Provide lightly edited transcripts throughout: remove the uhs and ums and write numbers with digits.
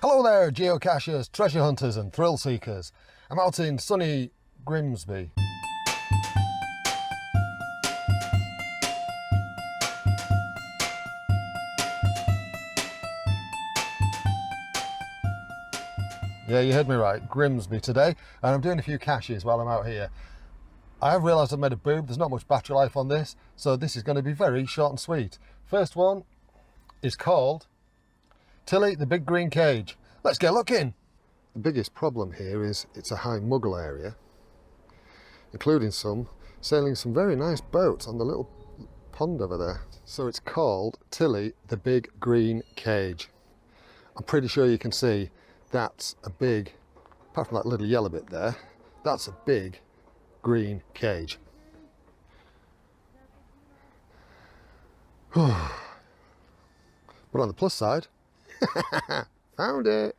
Hello there, geocachers, treasure hunters and thrill seekers. I'm out in sunny Grimsby. Yeah, you heard me right, Grimsby today, and I'm doing a few caches while I'm out here. I have realised I've made a boob, there's not much battery life on this, so this is going to be very short and sweet. First one is called Tilly the Big Green Cage. Let's get looking. The biggest problem here is it's a high muggle area, including sailing some very nice boats on the little pond over there. So it's called Tilly the Big Green Cage. I'm pretty sure you can see that's a big, apart from that little yellow bit there, that's a big green cage. But on the plus side, found it.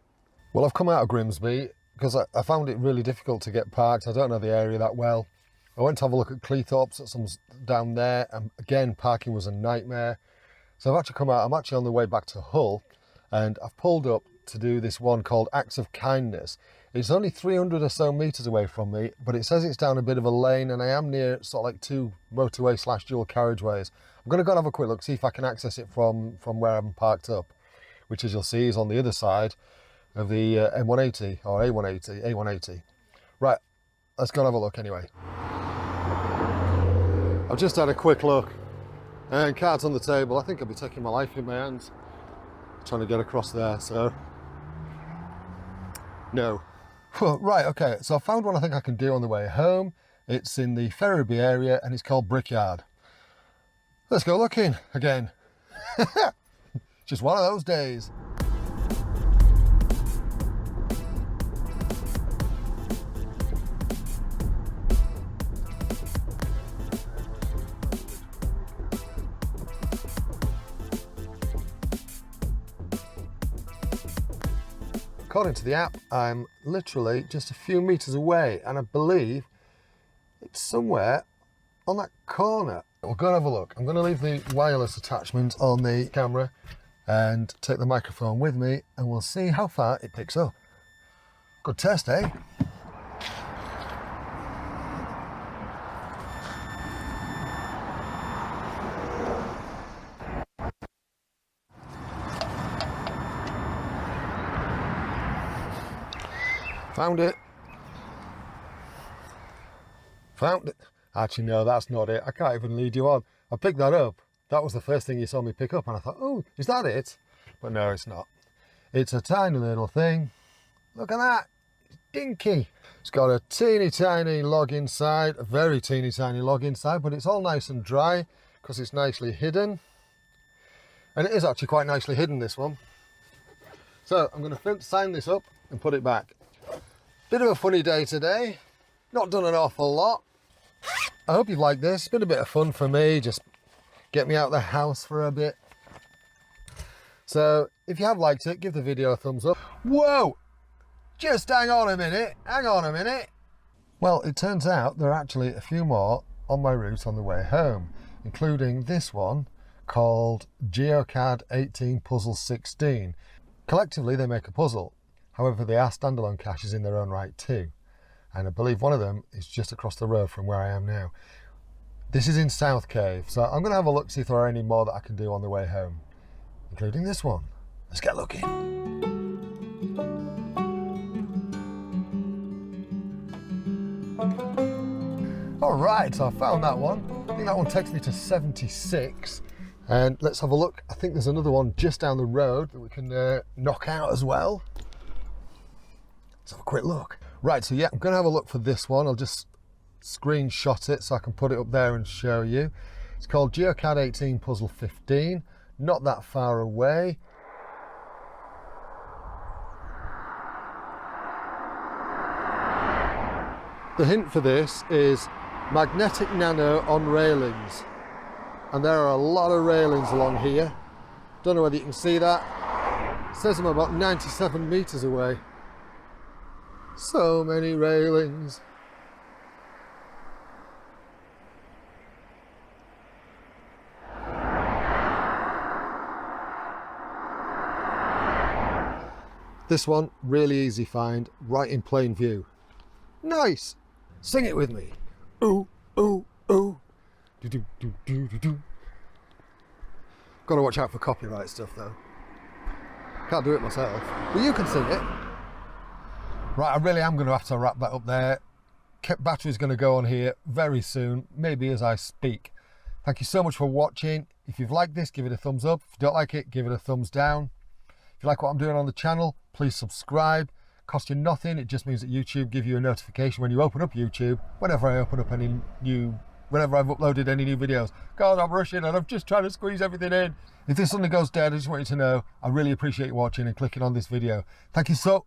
Well, I've come out of Grimsby because I found it really difficult to get parked. I don't know the area that well. I went to have a look at Cleethorpes, at some down there, and again, parking was a nightmare. So I've actually come out, I'm actually on the way back to Hull, and I've pulled up to do this one called Acts of Kindness. It's only 300 or so metres away from me, but it says it's down a bit of a lane, and I am near sort of like two motorway / dual carriageways. I'm going to go and have a quick look, see if I can access it from where I'm parked up, which, as you'll see, is on the other side of the M180 or A180. Right, let's go and have a look anyway. I've just had a quick look, and cards on the table. I think I'll be taking my life in my hands, trying to get across there, so no. Right, okay, so I found one I think I can do on the way home. It's in the Ferriby area, and it's called Brickyard. Let's go looking again. Just one of those days. According to the app, I'm literally just a few metres away, and I believe it's somewhere on that corner. We'll go and have a look. I'm going to leave the wireless attachment on the camera and take the microphone with me, and we'll see how far it picks up. Good test, eh? Found it. Found it. Actually, no, that's not it. I can't even lead you on. I picked that up. That was the first thing you saw me pick up, and I thought, oh, is that it? But no, it's not. It's a tiny little thing. Look at that. It's dinky. It's got a teeny tiny log inside, a very teeny tiny log inside, but it's all nice and dry because it's nicely hidden. And it is actually quite nicely hidden, this one. So I'm going to sign this up and put it back. Bit of a funny day today, not done an awful lot. I hope you've liked this. It's been a bit of fun for me, just get me out of the house for a bit. So if you have liked it, give the video a thumbs up. Whoa, just hang on a minute. Well, it turns out there are actually a few more on my route on the way home, including this one called Geocache 18 Puzzle 16. Collectively they make a puzzle. However, they are standalone caches in their own right too. And I believe one of them is just across the road from where I am now. This is in South Cave, so I'm going to have a look, see if there are any more that I can do on the way home, including this one. Let's get looking. All right, so I found that one. I think that one takes me to 76. And let's have a look. I think there's another one just down the road that we can knock out as well. Let's have a quick look. Right, so yeah, I'm going to have a look for this one. I'll just screenshot it so I can put it up there and show you. It's called Geocache 18 Puzzle 15. Not that far away. The hint for this is magnetic nano on railings. And there are a lot of railings along here. Don't know whether you can see that. It says I'm about 97 metres away. So many railings. This one, really easy find, right in plain view. Nice! Sing it with me. Ooh, ooh, ooh. Do, do, do, do, do, do. Got to watch out for copyright stuff though. Can't do it myself, but you can sing it. Right, I really am going to have to wrap that up there. Battery's going to go on here very soon, maybe as I speak. Thank you so much for watching. If you've liked this, give it a thumbs up. If you don't like it, give it a thumbs down. If you like what I'm doing on the channel, please subscribe. Cost you nothing. It just means that YouTube give you a notification when you open up YouTube, whenever I've uploaded any new videos. God, I'm rushing and I'm just trying to squeeze everything in. If this suddenly goes dead, I just want you to know I really appreciate you watching and clicking on this video. Thank you so